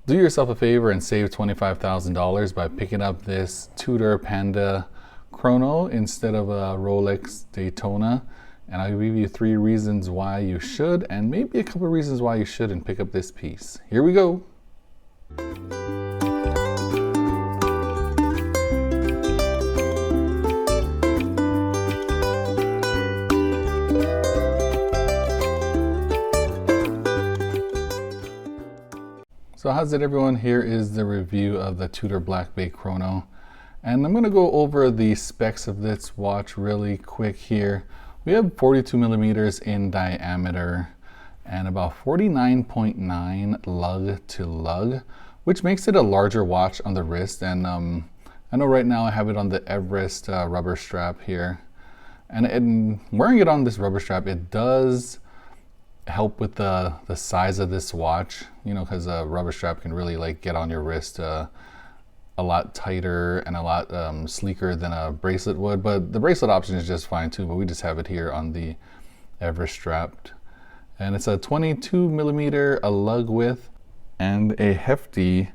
Do yourself a favor and save $25,000 by picking up this Tudor Panda Chrono instead of a Rolex Daytona. And I'll give you 3 reasons why you should, and maybe a couple of reasons why you shouldn't pick up this piece. Here we go. So how's it, everyone? Here is the review of the Tudor Black Bay Chrono. And I'm going to go over the specs of this watch really quick here. We have 42 millimeters in diameter and about 49.9 lug to lug, which makes it a larger watch on the wrist. And I know right now I have it on the Everest rubber strap here. And wearing it on this rubber strap, it does help with the size of this watch, you know, because a rubber strap can really like get on your wrist a lot tighter and a lot sleeker than a bracelet would. But the bracelet option is just fine too, but we just have it here on the Everest strap. And it's a 22 millimeter lug width and a hefty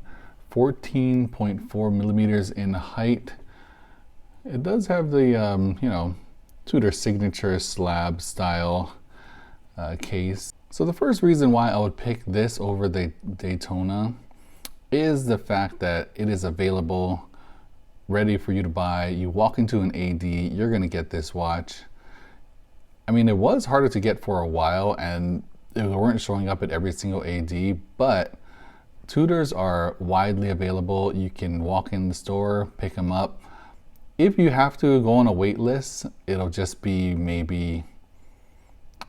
14.4 millimeters in height. It does have the you know, Tudor signature slab style case. So the first reason why I would pick this over the Daytona is the fact that it is available, ready for you to buy. You walk into an AD, you're gonna get this watch. I mean, it was harder to get for a while and they weren't showing up at every single AD, but Tudors are widely available. You can walk in the store, pick them up. If you have to go on a wait list, it'll just be maybe,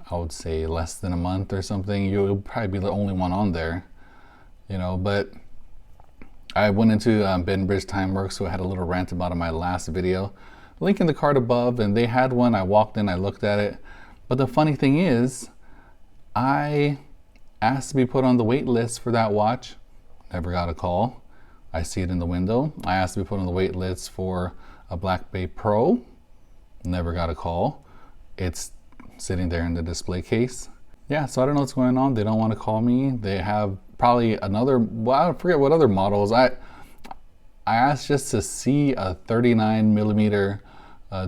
I would say, less than a month or something. You'll probably be the only one on there, you know. But I went into Benbridge Timeworks, who I had a little rant about in my last video. Link in the card above, and they had one. I walked in, I looked at it. But the funny thing is, I asked to be put on the wait list for that watch. Never got a call. I see it in the window. I asked to be put on the wait list for a Black Bay Pro. Never got a call. It's sitting there in the display case. Yeah, so I don't know what's going on. They don't want to call me. They have probably another, well, I forget what other models. I asked just to see a 39 millimeter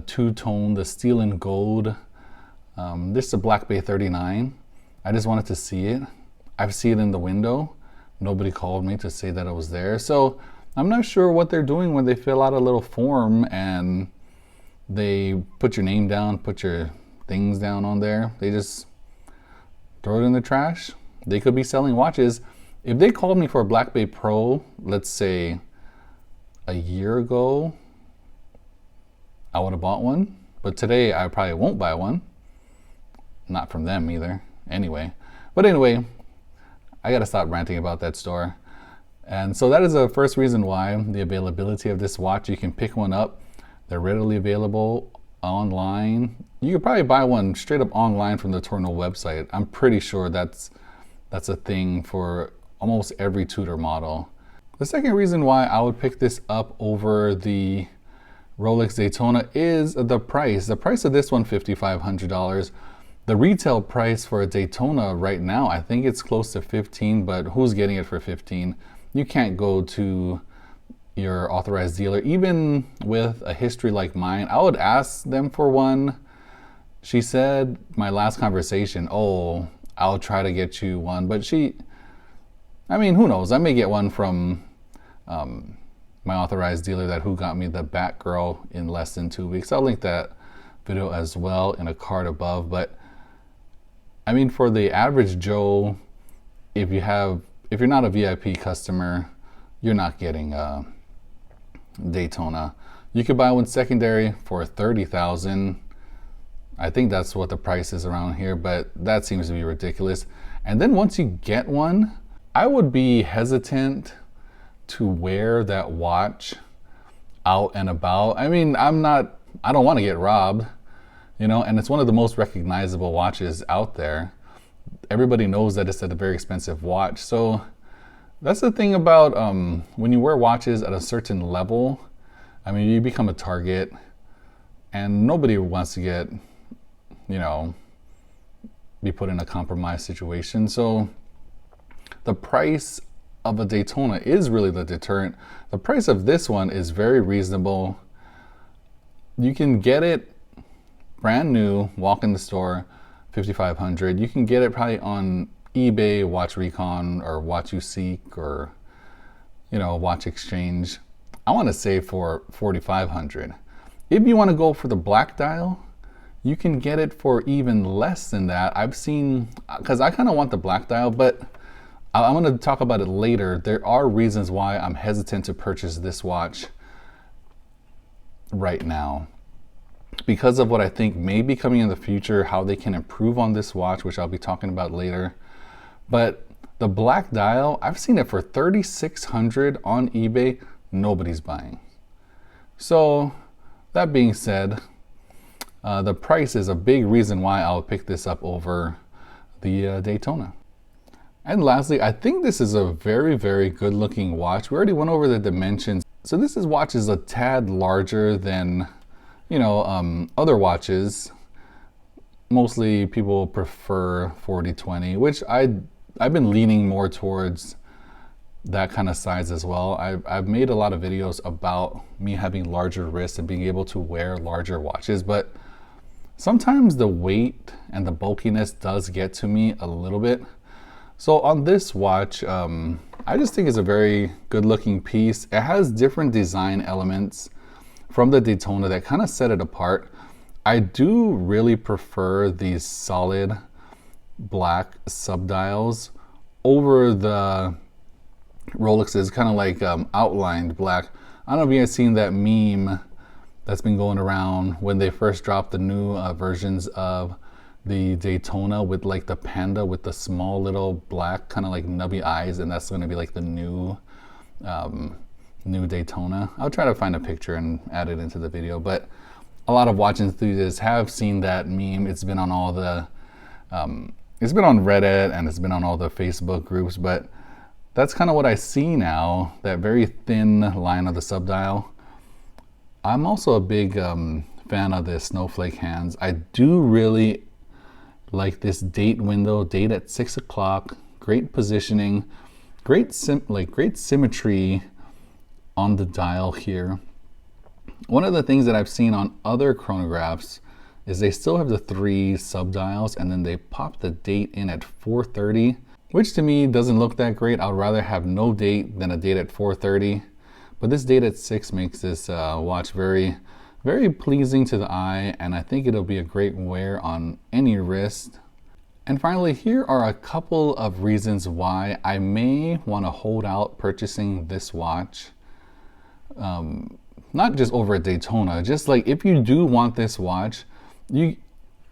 two-tone, the steel and gold. This is a Black Bay 39. I just wanted to see it. I see it in the window. Nobody called me to say that it was there. So I'm not sure what they're doing when they fill out a little form and they put your name down, put your things down on there. They just throw it in the trash. They could be selling watches. If they called me for a Black Bay Pro, let's say a year ago, I would have bought one. But today I probably won't buy one. Not from them either. Anyway, I gotta stop ranting about that store. And so that is the first reason why, the availability of this watch. You can pick one up. They're readily available online. You could probably buy one straight up online from the Chrono website. I'm pretty sure that's a thing for almost every Tudor model. The second reason why I would pick this up over the Rolex Daytona is the price. The price of this one, $5,500. The retail price for a Daytona right now, I think it's close to 15, but who's getting it for 15? You can't go to your authorized dealer. Even with a history like mine, I would ask them for one. She said, my last conversation, oh, I'll try to get you one. But I mean, who knows? I may get one from my authorized dealer who got me the Batgirl in less than 2 weeks. I'll link that video as well in a card above. But I mean, for the average Joe, if you're not a VIP customer, you're not getting Daytona. You could buy one secondary for $30,000. I think that's what the price is around here, but that seems to be ridiculous. And then once you get one, I would be hesitant to wear that watch out and about. I mean, I don't want to get robbed, you know, and it's one of the most recognizable watches out there. Everybody knows that it's a very expensive watch. So that's the thing about when you wear watches at a certain level, I mean, you become a target and nobody wants to get, you know, be put in a compromised situation. So the price of a Daytona is really the deterrent. The price of this one is very reasonable. You can get it brand new, walk in the store, $5,500. You can get it probably on eBay, Watch Recon, or Watch You Seek, or Watch Exchange. I want to say for $4,500. If you want to go for the black dial, you can get it for even less than that. I've seen, because I kind of want the black dial, but I'm going to talk about it later. There are reasons why I'm hesitant to purchase this watch right now, because of what I think may be coming in the future, how they can improve on this watch, which I'll be talking about later. But the black dial, I've seen it for $3,600 on eBay. Nobody's buying. So that being said, the price is a big reason why I'll pick this up over the Daytona. And lastly, I think this is a very, very good looking watch. We already went over the dimensions. So this watch is a tad larger than, other watches. Mostly people prefer 40-20, which I've been leaning more towards that kind of size as well. I've made a lot of videos about me having larger wrists and being able to wear larger watches, but sometimes the weight and the bulkiness does get to me a little bit. So on this watch, I just think it's a very good looking piece. It has different design elements from the Daytona that kind of set it apart. I do really prefer these solid black subdials over the Rolexes, kind of like outlined black. I don't know if you guys seen that meme that's been going around when they first dropped the new versions of the Daytona with like the Panda with the small little black kind of like nubby eyes, and that's going to be like the new Daytona. I'll try to find a picture and add it into the video, but a lot of watch enthusiasts have seen that meme. It's been on all the it's been on Reddit and it's been on all the Facebook groups, but that's kind of what I see now, that very thin line of the subdial. I'm also a big fan of the Snowflake Hands. I do really like this date window, date at 6 o'clock, great positioning, great symmetry on the dial here. One of the things that I've seen on other chronographs is they still have the 3 subdials and then they pop the date in at 4:30, which to me doesn't look that great. I'd rather have no date than a date at 4:30. But this date at 6 makes this watch very, very pleasing to the eye, and I think it'll be a great wear on any wrist. And finally, here are a couple of reasons why I may want to hold out purchasing this watch. Not just over a Daytona, just like if you do want this watch, we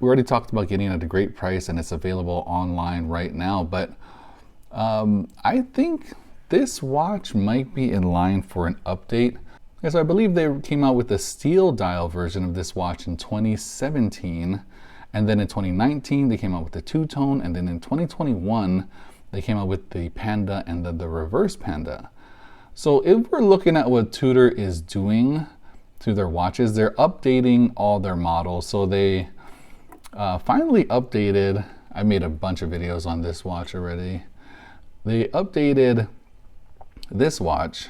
already talked about getting it at a great price and it's available online right now, but I think this watch might be in line for an update. So I believe they came out with the steel dial version of this watch in 2017, and then in 2019 they came out with the two-tone, and then in 2021 they came out with the Panda and the reverse Panda. So if we're looking at what Tudor is doing to their watches, they're updating all their models. So they finally updated, I made a bunch of videos on this watch already. They updated this watch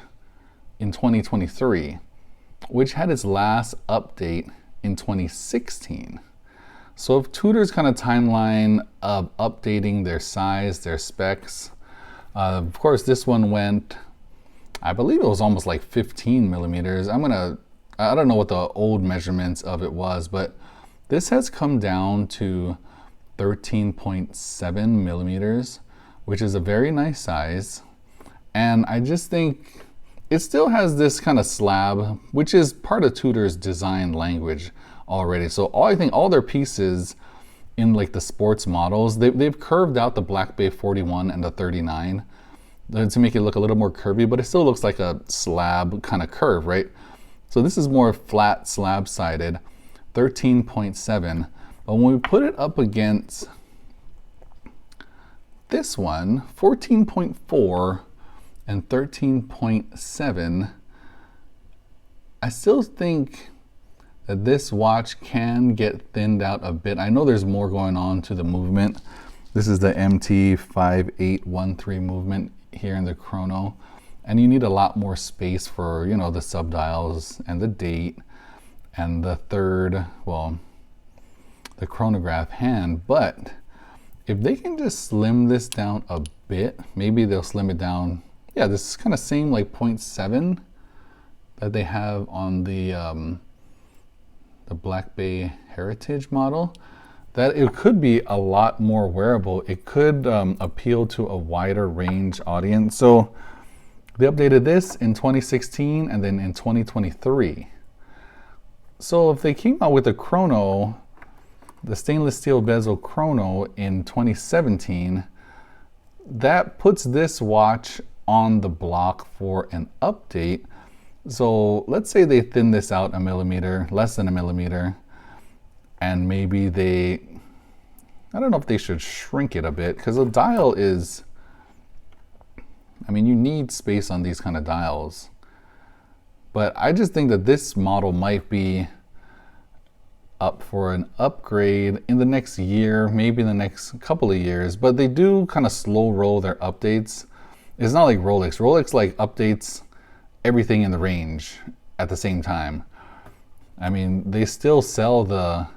in 2023, which had its last update in 2016. So if Tudor's kind of timeline of updating their size, their specs, of course this one went, I believe it was almost like 15 millimeters. I don't know what the old measurements of it was, but this has come down to 13.7 millimeters, which is a very nice size. And I just think it still has this kind of slab, which is part of Tudor's design language already. So I think all their pieces in like the sports models, they've curved out the Black Bay 41 and the 39 to make it look a little more curvy, but it still looks like a slab kind of curve, right? So this is more flat slab sided, 13.7. But when we put it up against this one, 14.4 and 13.7, I still think that this watch can get thinned out a bit. I know there's more going on to the movement. This is the MT5813 movement. here in the chrono, and you need a lot more space for, you know, the subdials and the date and the third, well, the chronograph hand. But if they can just slim this down a bit, maybe they'll slim it down. Yeah, this is kind of same like 0.7 that they have on the Black Bay Heritage model, that it could be a lot more wearable. It could appeal to a wider range audience. So they updated this in 2016 and then in 2023. So if they came out with a chrono, the stainless steel bezel chrono in 2017, that puts this watch on the block for an update. So let's say they thin this out a millimeter, less than a millimeter, and maybe they, I don't know if they should shrink it a bit, because the dial is, I mean, you need space on these kind of dials. But I just think that this model might be up for an upgrade in the next year, maybe in the next couple of years. But they do kind of slow roll their updates. It's not like Rolex. Rolex like updates everything in the range at the same time. I mean, they still sell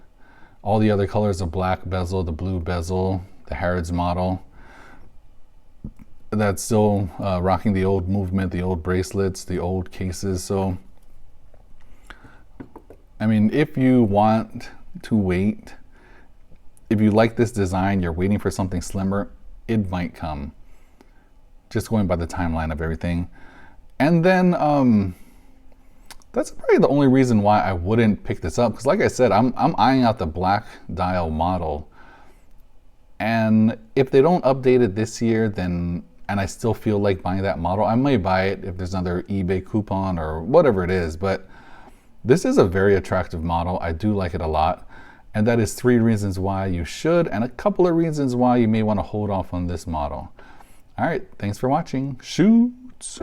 all the other colors of black bezel, the blue bezel, the Harrods model. That's still rocking the old movement, the old bracelets, the old cases. So, I mean, if you want to wait, if you like this design, you're waiting for something slimmer, it might come. Just going by the timeline of everything. And then that's probably the only reason why I wouldn't pick this up. Because like I said, I'm eyeing out the black dial model. And if they don't update it this year, then, and I still feel like buying that model, I may buy it if there's another eBay coupon or whatever it is. But this is a very attractive model. I do like it a lot. And that is 3 reasons why you should, and a couple of reasons why you may want to hold off on this model. All right, thanks for watching. Shoots.